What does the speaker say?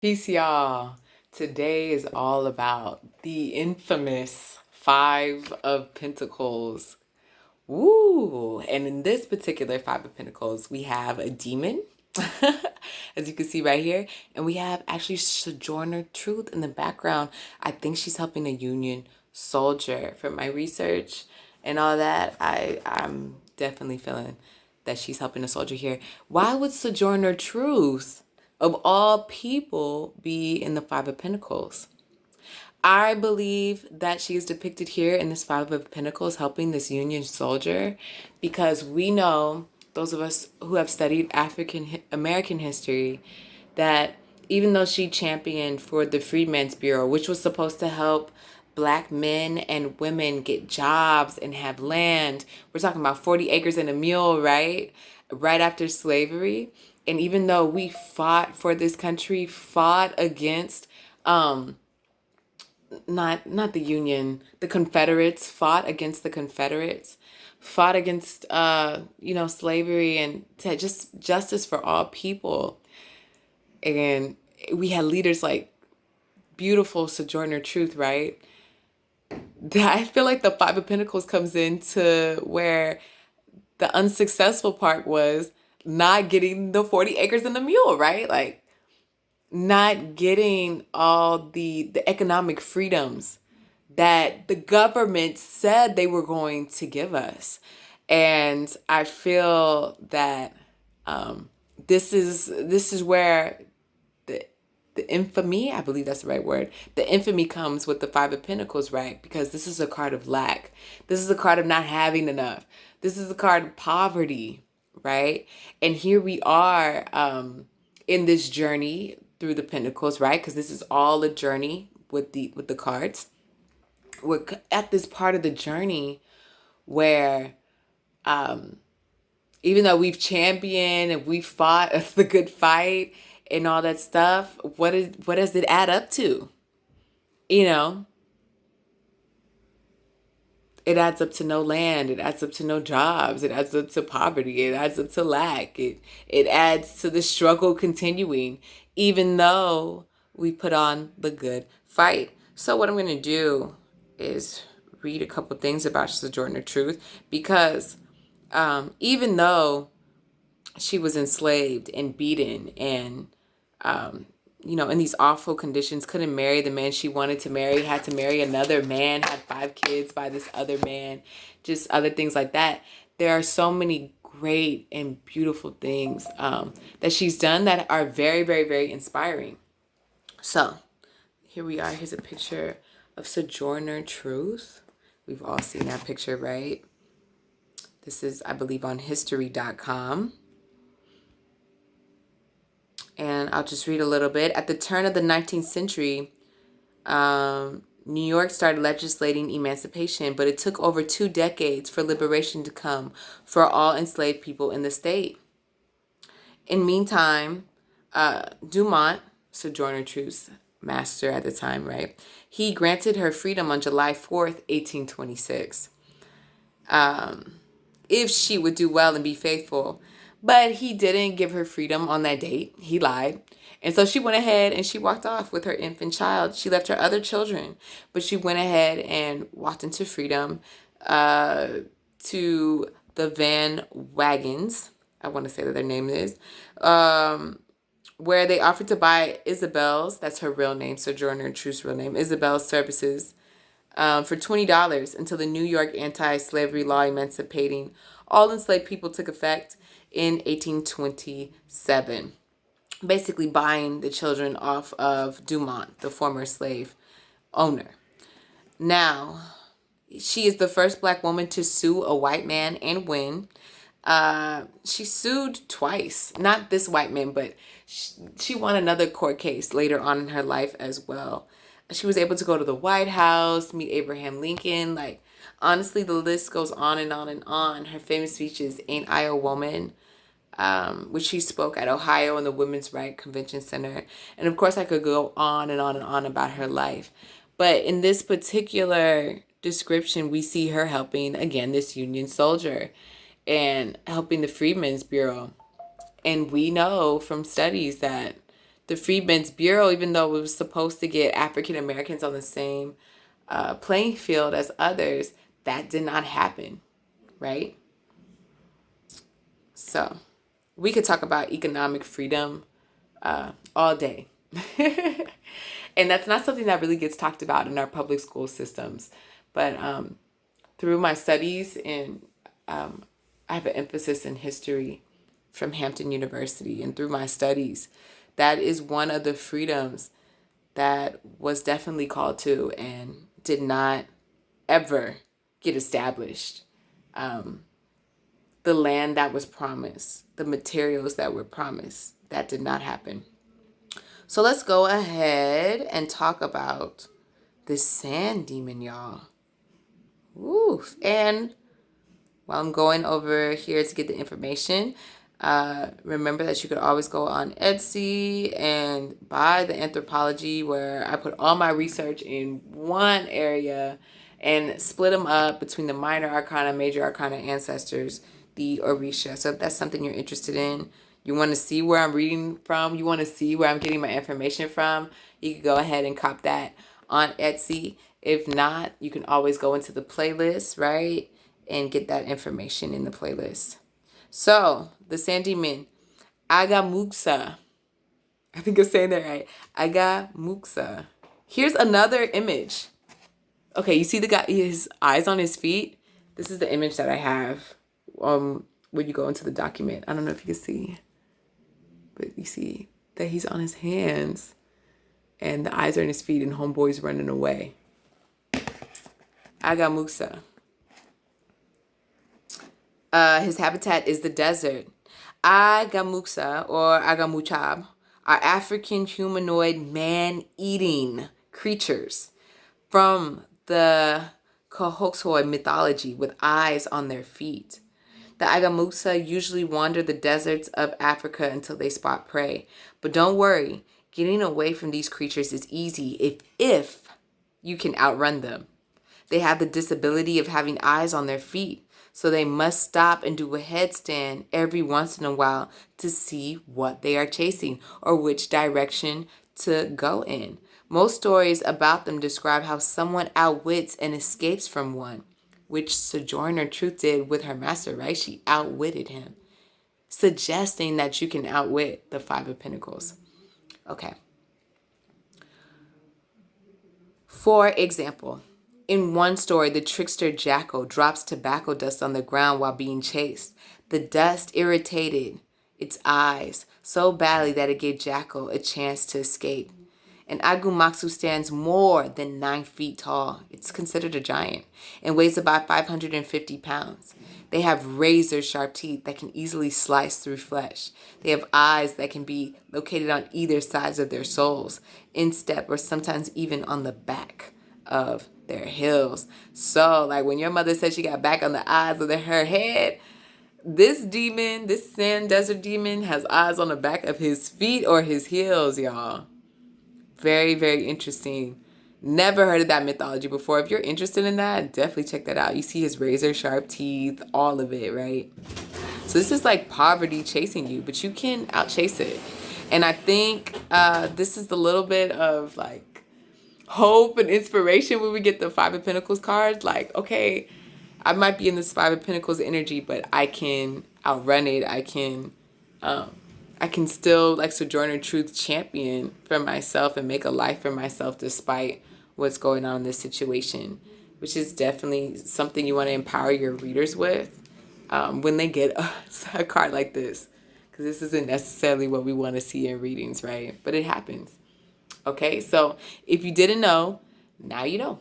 Peace, y'all. Today is all about the infamous Five of Pentacles. Woo! And in this particular Five of Pentacles, we have a demon, as you can see right here, and we have actually Sojourner Truth in the background. I think she's helping a Union soldier. From my research and all that, I'm definitely feeling that she's helping a soldier here. Why would Sojourner Truth, of all people, be in the Five of Pentacles? I believe that she is depicted here in this Five of Pentacles helping this Union soldier because we know, those of us who have studied African American history, that even though she championed for the Freedmen's Bureau, which was supposed to help Black men and women get jobs and have land, we're talking about 40 acres and a mule, right? Right after slavery. And even though we fought for this country, fought against not the Union, the Confederates, fought against the Confederates, fought against slavery and just justice for all people. And we had leaders like beautiful Sojourner Truth, right? I feel like the Five of Pentacles comes into where the unsuccessful part was not getting the 40 acres and the mule, right? Like not getting all the economic freedoms that the government said they were going to give us. And I feel that this is where the infamy, I believe that's the right word, the infamy comes with the Five of Pentacles, right? Because this is a card of lack. This is a card of not having enough. This is a card of poverty, right? And here we are in this journey through the Pentacles, right? Because this is all a journey with the cards. We're at this part of the journey where even though we've championed and we fought the good fight and all that stuff, what does it add up to? You know, it adds up to no land, it adds up to no jobs, it adds up to poverty, it adds up to lack, it adds to the struggle continuing, even though we put on the good fight. So what I'm going to do is read a couple things about Sojourner Truth, because even though she was enslaved and beaten and in these awful conditions, couldn't marry the man she wanted to marry, had to marry another man, had 5 kids by this other man, just other things like that. There are so many great and beautiful things that she's done that are very, very, very inspiring. So here we are. Here's a picture of Sojourner Truth. We've all seen that picture, right? This is, I believe, on history.com. And I'll just read a little bit. At the turn of the 19th century, New York started legislating emancipation, but it took over 2 decades for liberation to come for all enslaved people in the state. In meantime, Dumont, Sojourner Truth's master at the time, right? He granted her freedom on July 4th, 1826. If she would do well and be faithful. But he didn't give her freedom on that date. He lied. And so she went ahead and she walked off with her infant child. She left her other children, but she went ahead and walked into freedom to the Van Wagons. I want to say that their name is. Where they offered to buy Isabel's, that's her real name, Sojourner Truth's real name, Isabel's services for $20 until the New York anti-slavery law emancipating all enslaved people took effect in 1827, basically buying the children off of Dumont, the former slave owner. Now, she is the first Black woman to sue a white man and win. She sued twice, not this white man, but she won another court case later on in her life as well. She was able to go to the White House, meet Abraham Lincoln. Like, honestly, the list goes on and on and on. Her famous speech is Ain't I a Woman, which she spoke at Ohio in the Women's Right Convention Center. And of course, I could go on and on and on about her life. But in this particular description, we see her helping, again, this Union soldier and helping the Freedmen's Bureau. And we know from studies that the Freedmen's Bureau, even though it was supposed to get African Americans on the same playing field as others, that did not happen, right? So we could talk about economic freedom all day. And that's not something that really gets talked about in our public school systems. But through my studies, and I have an emphasis in history from Hampton University, and through my studies, that is one of the freedoms that was definitely called to and did not ever get established. The land that was promised, the materials that were promised, that did not happen. So let's go ahead and talk about the sand demon, y'all. Oof. And while I'm going over here to get the information, remember that you could always go on Etsy and buy the anthropology, where I put all my research in one area and split them up between the minor arcana, major arcana, ancestors, the Orisha. So if that's something you're interested in, you want to see where I'm reading from, you want to see where I'm getting my information from, you can go ahead and cop that on Etsy. If not, you can always go into the playlist, right, and get that information in the playlist. So, the sand demon, Aigamuxa. I think I'm saying that right. Aigamuxa. Here's another image. Okay, you see the guy, his eyes on his feet? This is the image that I have when you go into the document. I don't know if you can see, but you see that he's on his hands and the eyes are on his feet and homeboy's running away. Aigamuxa. His habitat is the desert. Aigamuxa, or Aigamuchab, are African humanoid man-eating creatures from the Cohoxoi mythology with eyes on their feet. The Aigamuxa usually wander the deserts of Africa until they spot prey. But don't worry, getting away from these creatures is easy if you can outrun them. They have the disability of having eyes on their feet, so they must stop and do a headstand every once in a while to see what they are chasing or which direction to go in. Most stories about them describe how someone outwits and escapes from one, which Sojourner Truth did with her master, right? She outwitted him, suggesting that you can outwit the Five of Pentacles. Okay. For example, in one story, the trickster jackal drops tobacco dust on the ground while being chased. The dust irritated its eyes so badly that it gave Jackal a chance to escape. And Aigamuxa stands more than 9 feet tall. It's considered a giant and weighs about 550 pounds. They have razor-sharp teeth that can easily slice through flesh. They have eyes that can be located on either sides of their soles, instep, or sometimes even on the back of their heels. So, like when your mother said she got back on the eyes of her head, this demon, this sand desert demon, has eyes on the back of his feet or his heels, y'all. Very, very interesting. Never heard of that mythology before. If you're interested in that, definitely check that out. You see his razor sharp teeth, all of it, right? So this is like poverty chasing you, but you can outchase it. And I think this is the little bit of like hope and inspiration when we get the Five of Pentacles cards. Like, okay, I might be in this Five of Pentacles energy, but I can outrun it. I can still, like Sojourner Truth, champion for myself and make a life for myself despite what's going on in this situation, which is definitely something you want to empower your readers with when they get a card like this, because this isn't necessarily what we want to see in readings, right? But it happens. Okay, so if you didn't know, now you know.